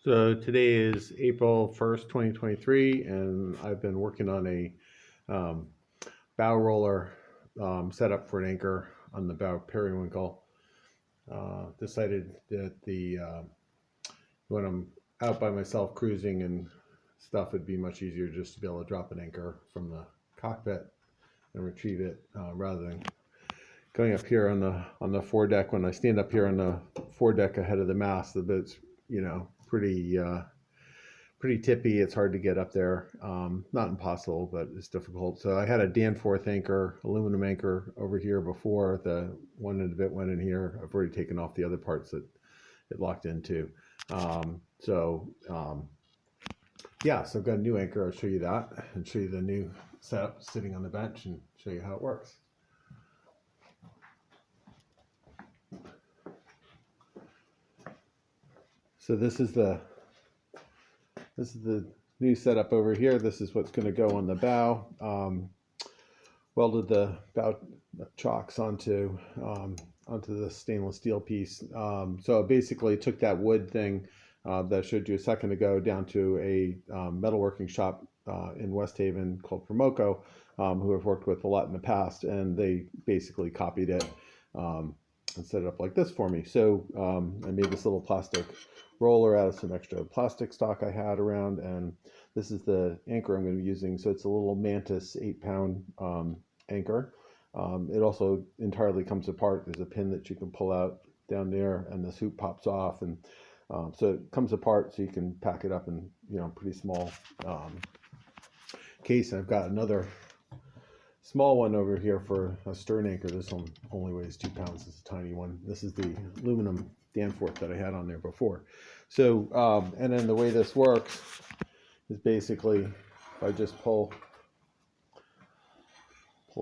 So today is April 1st, 2023, and I've been working on a um, bow roller setup for an anchor on the bow periwinkle. Decided that when I'm out by myself cruising and stuff, it'd be much easier just to be able to drop an anchor from the cockpit and retrieve it rather than going up here on the foredeck. When I stand up here on the foredeck ahead of the mast, the boat's pretty tippy. It's hard to get up there. Not impossible, but it's difficult. So I had a Danforth anchor, aluminum anchor over here before. The one end of it went in here. I've already taken off the other parts that it locked into. Yeah, so I've got a new anchor. I'll show you that and show you the new setup sitting on the bench and show you how it works. So this is the new setup over here. This is what's going to go on the bow. Welded the bow chocks onto the stainless steel piece. So basically took that wood thing that I showed you a second ago down to a metalworking shop in West Haven called Promoco, who I've worked with a lot in the past, and they basically copied it and set it up like this for me. So I made this little plastic roller out of some extra plastic stock I had around, and this is the anchor I'm going to be using. So it's a little Mantus 8-pound anchor. It also entirely comes apart. There's a pin that you can pull out down there, and this hoop pops off, and so it comes apart so you can pack it up in pretty small case. And I've got another small one over here for a stern anchor. This one only weighs 2 pounds. It's a tiny one. This is the aluminum Danforth that I had on there before. So, and then the way this works is basically if I just pull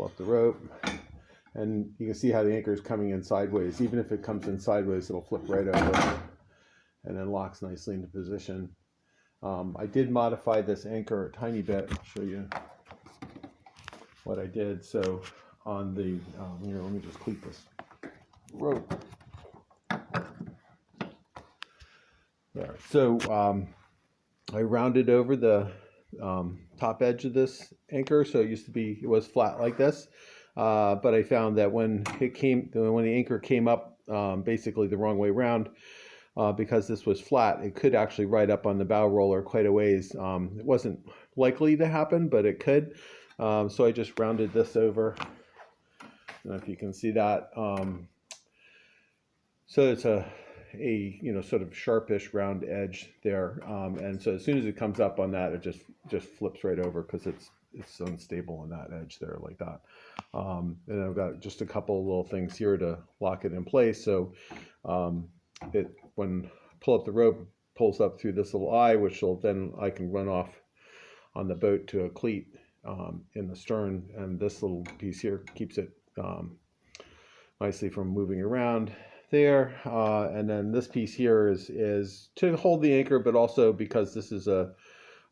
up the rope, and you can see how the anchor is coming in sideways. Even if it comes in sideways, it'll flip right over and then locks nicely into position. I did modify this anchor a tiny bit. I'll show you what I did. So on the, let me just cleat this rope. There. So I rounded over the top edge of this anchor. So it was flat like this. But I found that when the anchor came up basically the wrong way around, because this was flat, it could actually ride up on the bow roller quite a ways. It wasn't likely to happen, but it could. So I just rounded this over. I don't know if you can see that. So it's a sort of sharpish round edge there, and so as soon as it comes up on that, it just flips right over because it's unstable on that edge there like that. And I've got just a couple of little things here to lock it in place. So when I pull up the rope, pulls up through this little eye, which I can run off on the boat to a cleat in the stern, and this little piece here keeps it nicely from moving around there. And then this piece here is to hold the anchor, but also because this is a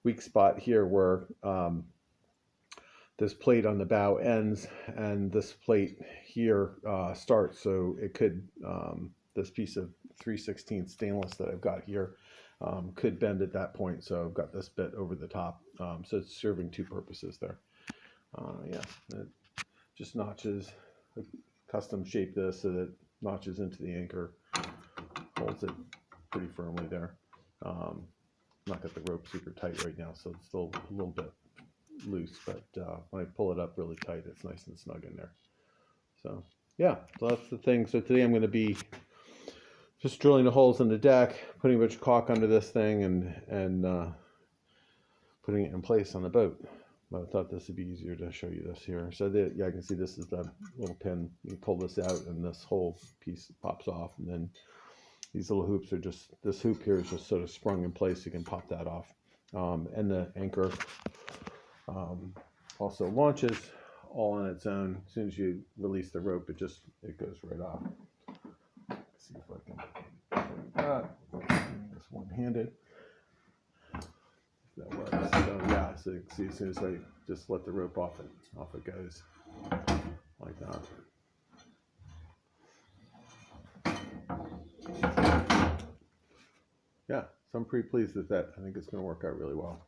weak spot here where this plate on the bow ends and this plate here starts. So it could, this piece of 3/16 stainless that I've got here could bend at that point. So I've got this bit over the top. So it's serving two purposes there. Yeah, it just notches, custom shaped this so that it notches into the anchor, holds it pretty firmly there. Not got the rope super tight right now, so it's still a little bit loose, but when I pull it up really tight, it's nice and snug in there. So yeah, so that's the thing. So today I'm going to be just drilling the holes in the deck, putting a bunch of caulk under this thing, and putting it in place on the boat. But I thought this would be easier to show you this here. So yeah, I can see this is the little pin. You pull this out, and this whole piece pops off, and then these little hoops are this hoop here is just sort of sprung in place. You can pop that off, and the anchor also launches all on its own. As soon as you release the rope, it goes right off. Let's see if I can do that. This one-handed. That works. So yeah, so you can see as soon as I just let the rope off it goes like that. yeah, so I'm pretty pleased with that. I think it's going to work out really well.